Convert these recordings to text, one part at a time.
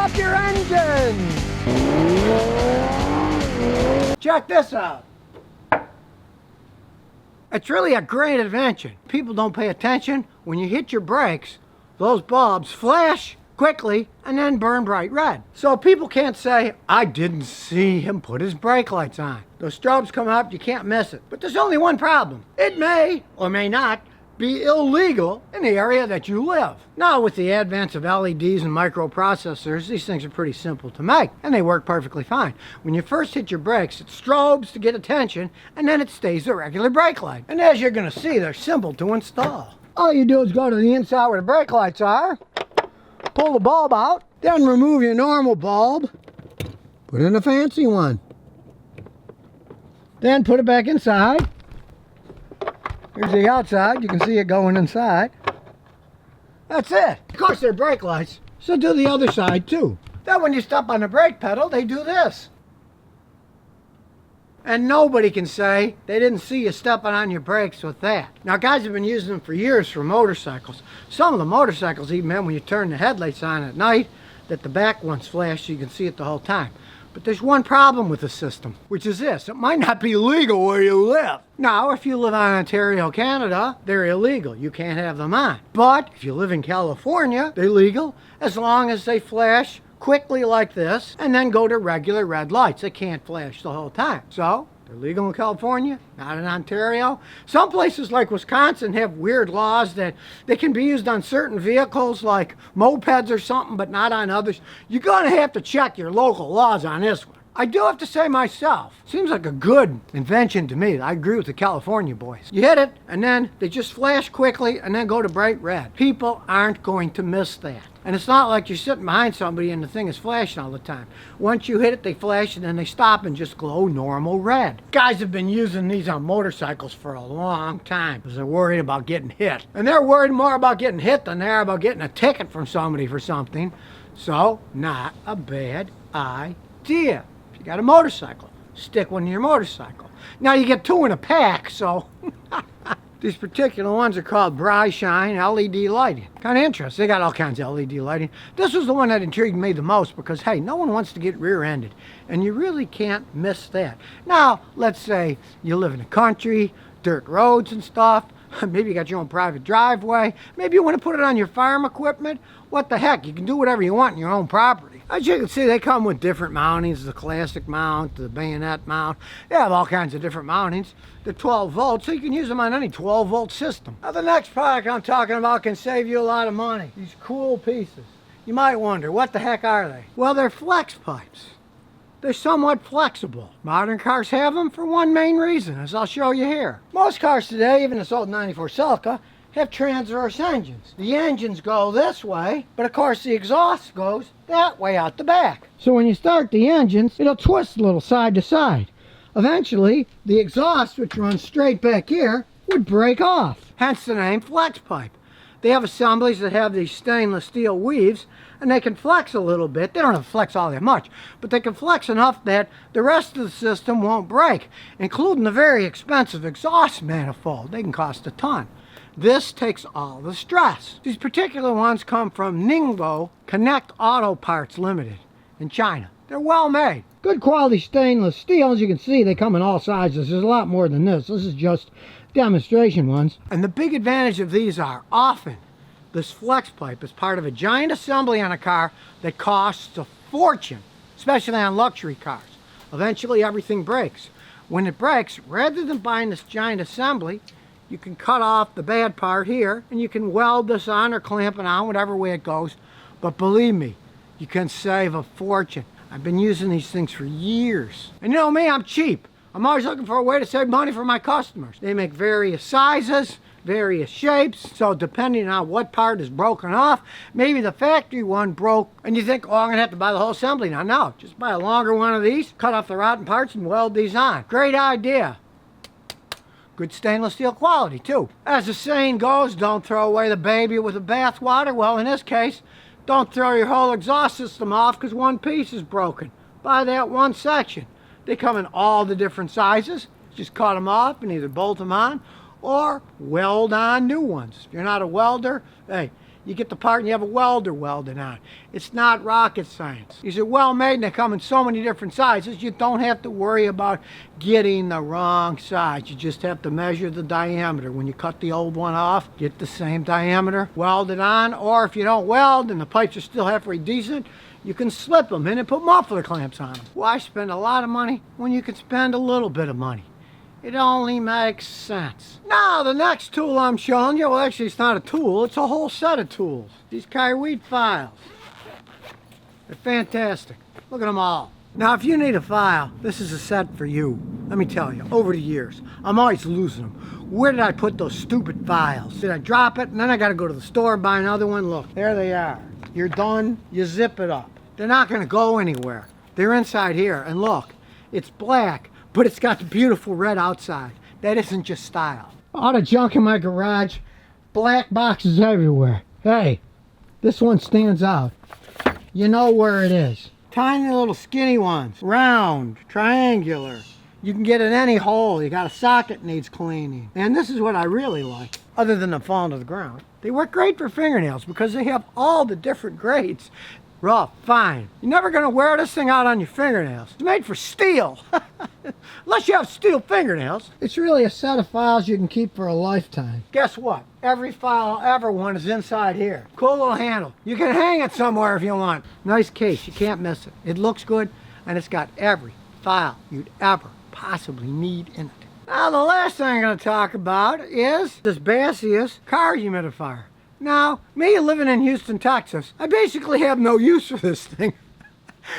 up your engine! Check this out. It's really a great invention. People don't pay attention. When you hit your brakes, those bulbs flash quickly and then burn bright red. So people can't say, I didn't see him put his brake lights on. Those strobes come up, you can't miss it. But there's only one problem. It may or may not be illegal in the area that you live. Now, with the advance of LEDs and microprocessors, these things are pretty simple to make, and they work perfectly fine. When you first hit your brakes, it strobes to get attention, and then it stays the regular brake light. And as you're gonna see, they're simple to install. All you do is go to the inside where the brake lights are, pull the bulb out, then remove your normal bulb, put in a fancy one. Then put it back inside. Here's the outside, you can see it going inside. That's it. Of course they're brake lights, so do the other side too. Then when you step on the brake pedal, they do this. And nobody can say they didn't see you stepping on your brakes with that. Now guys have been using them for years for motorcycles. Some of the motorcycles even have when you turn the headlights on at night, that the back ones flash so you can see it the whole time. But there's one problem with the system, which is this. It might not be legal where you live. Now, if you live in Ontario, Canada, they're illegal. You can't have them on. But if you live in California, they're legal as long as they flash quickly like this and then go to regular red lights. They can't flash the whole time. So, they're legal in California, not in Ontario. Some places like Wisconsin have weird laws that they can be used on certain vehicles like mopeds or something, but not on others. You're gonna have to check your local laws on this one. I do have to say myself, seems like a good invention to me. I agree with the California boys. You hit it, and then they just flash quickly and then go to bright red. People aren't going to miss that. And it's not like you're sitting behind somebody and the thing is flashing all the time. Once you hit it, they flash and then they stop and just glow normal red. Guys have been using these on motorcycles for a long time because they're worried about getting hit. And they're worried more about getting hit than they are about getting a ticket from somebody for something. So, not a bad idea. If you got a motorcycle, stick one in your motorcycle. Now you get two in a pack, so... These particular ones are called Bright Shine LED lighting. Kind of interesting. They got all kinds of LED lighting. This was the one that intrigued me the most because, hey, no one wants to get rear-ended. And you really can't miss that. Now, let's say you live in the country, dirt roads and stuff. Maybe you got your own private driveway. Maybe you want to put it on your farm equipment. What the heck? You can do whatever you want in your own property. As you can see, they come with different mountings. The classic mount, the bayonet mount. They have all kinds of different mountings. They're 12 volts, so you can use them on any 12 volt system. Now the next product I'm talking about can save you a lot of money. These cool pieces. You might wonder, what the heck are they? Well, they're flex pipes. They're somewhat flexible. Modern cars have them for one main reason, as I'll show you here. Most cars today, even this old 94 Celica, have transverse engines. The engines go this way, but of course the exhaust goes that way out the back. So when you start the engines, it'll twist a little side to side. Eventually, the exhaust, which runs straight back here, would break off. Hence the name flex pipe. They have assemblies that have these stainless steel weaves, and they can flex a little bit. They don't have to flex all that much, but they can flex enough that the rest of the system won't break, including the very expensive exhaust manifold. They can cost a ton. This takes all the stress. These particular ones come from Ningbo Connect Auto Parts Limited in China. They're well made. Good quality stainless steel. As you can see, they come in all sizes. There's a lot more than this. This is just demonstration ones. And the big advantage of these are often this flex pipe is part of a giant assembly on a car that costs a fortune, especially on luxury cars. Eventually everything breaks. When it breaks, rather than buying this giant assembly, you can cut off the bad part here and you can weld this on or clamp it on, whatever way it goes. But believe me, you can save a fortune. I've been using these things for years. And you know me, I'm cheap. I'm always looking for a way to save money for my customers. They make various sizes, various shapes, so depending on what part is broken off, maybe the factory one broke and you think, oh, I'm gonna have to buy the whole assembly now. No, just buy a longer one of these, cut off the rotten parts and weld these on. Great idea. Good stainless steel quality too. As the saying goes, don't throw away the baby with the bathwater. Well, in this case, don't throw your whole exhaust system off because one piece is broken. Buy that one section. They come in all the different sizes. Just cut them off and either bolt them on or weld on new ones. If you're not a welder, hey, You get the part and you have a welder welding on. It's not rocket science. These are well made and they come in so many different sizes. You don't have to worry about getting the wrong size. You just have to measure the diameter. When you cut the old one off, get the same diameter, weld it on, or if you don't weld and the pipes are still halfway decent, you can slip them in and put muffler clamps on them. Why spend a lot of money when you can spend a little bit of money? It only makes sense. Now, the next tool I'm showing you, well, actually, it's not a tool. It's a whole set of tools. These Kiwi Files. They're fantastic. Look at them all. Now, if you need a file, this is a set for you. Let me tell you, over the years, I'm always losing them. Where did I put those stupid files? Did I drop it? And then I got to go to the store and buy another one. Look, there they are. You're done. You zip it up. They're not going to go anywhere. They're inside here. And look, it's black, but it's got the beautiful red outside. That isn't just style. All the junk in my garage, black boxes everywhere. Hey, this one stands out. You know where it is. Tiny little skinny ones, round, triangular. You can get in any hole. You got a socket needs cleaning. And this is what I really like, other than them falling to the ground. They work great for fingernails because they have all the different grades. Rough, fine. You're never going to wear this thing out on your fingernails. It's made for steel. Unless you have steel fingernails. It's really a set of files you can keep for a lifetime. Guess what? Every file I ever want is inside here. Cool little handle. You can hang it somewhere if you want. Nice case. You can't miss it. It looks good, and it's got every file you'd ever possibly need in it. Now, the last thing I'm going to talk about is this Bassias Car Humidifier. Now, me living in Houston, Texas, I basically have no use for this thing.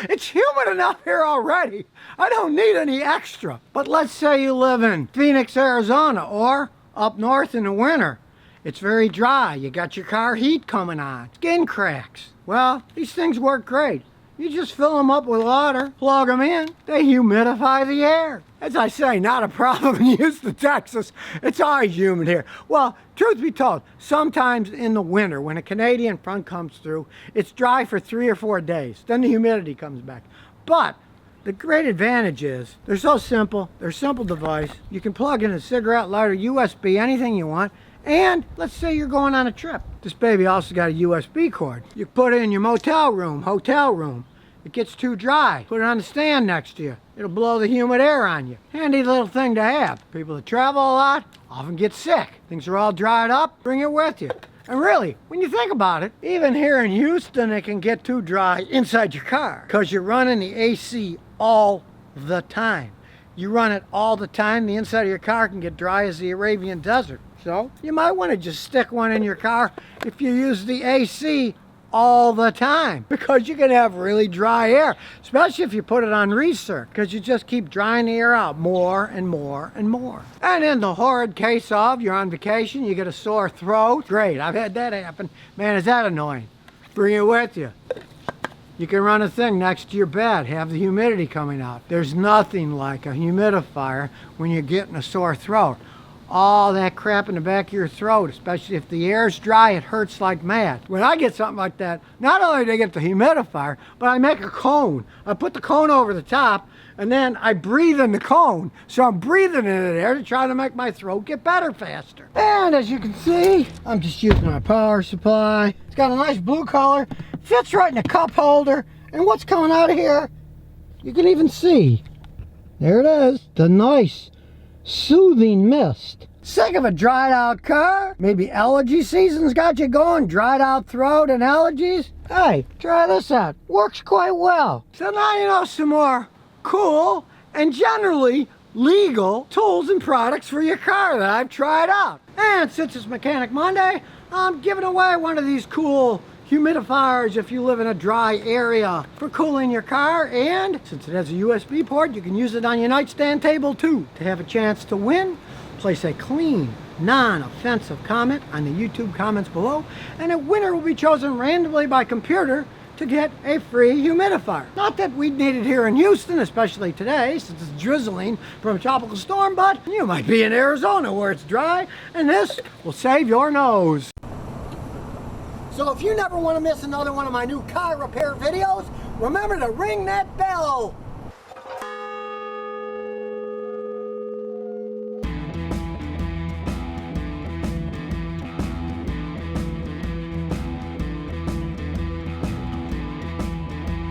It's humid enough here already. I don't need any extra. But let's say you live in Phoenix, Arizona, or up north in the winter. It's very dry. You got your car heat coming on. Skin cracks. Well, these things work great. You just fill them up with water, plug them in, they humidify the air. As I say, not a problem in Houston, Texas. It's always humid here. Well, truth be told, sometimes in the winter, when a Canadian front comes through, it's dry for 3 or 4 days. Then the humidity comes back. But the great advantage is they're so simple. They're a simple device. You can plug in a cigarette lighter, USB, anything you want. And let's say you're going on a trip. This baby also got a USB cord. You put it in your motel room, hotel room. It gets too dry. Put it on the stand next to you. It'll blow the humid air on you. Handy little thing to have. People that travel a lot often get sick. Things are all dried up, bring it with you. And really, when you think about it, even here in Houston, it can get too dry inside your car because you're running the AC all the time. You run it all the time, the inside of your car can get dry as the Arabian Desert. So you might want to just stick one in your car if you use the AC all the time, because you can have really dry air, especially if you put it on recirc, because you just keep drying the air out more and more and more. And in the horrid case of you're on vacation, you get a sore throat, great, I've had that happen. Man, is that annoying. Bring it with you. You can run a thing next to your bed, have the humidity coming out. There's nothing like a humidifier when you're getting a sore throat. All that crap in the back of your throat, especially if the air's dry, it hurts like mad. When I get something like that, not only do I get the humidifier, but I make a cone. I put the cone over the top, and then I breathe in the cone. So I'm breathing in it there to try to make my throat get better faster. And as you can see, I'm just using my power supply. It's got a nice blue color, fits right in the cup holder, and what's coming out of here, you can even see. There it is, the nice soothing mist. Sick of a dried out car? Maybe allergy season's got you going, dried out throat and allergies? Hey, try this out. Works quite well. So now you know some more cool and generally legal tools and products for your car that I've tried out. And since it's Mechanic Monday, I'm giving away one of these cool humidifiers if you live in a dry area for cooling your car, and since it has a USB port, you can use it on your nightstand table too. To have a chance to win, place a clean, non-offensive comment on the YouTube comments below, and a winner will be chosen randomly by computer to get a free humidifier. Not that we'd need it here in Houston, especially today, since it's drizzling from a tropical storm, but you might be in Arizona where it's dry, and this will save your nose. So if you never want to miss another one of my new car repair videos, remember to ring that bell.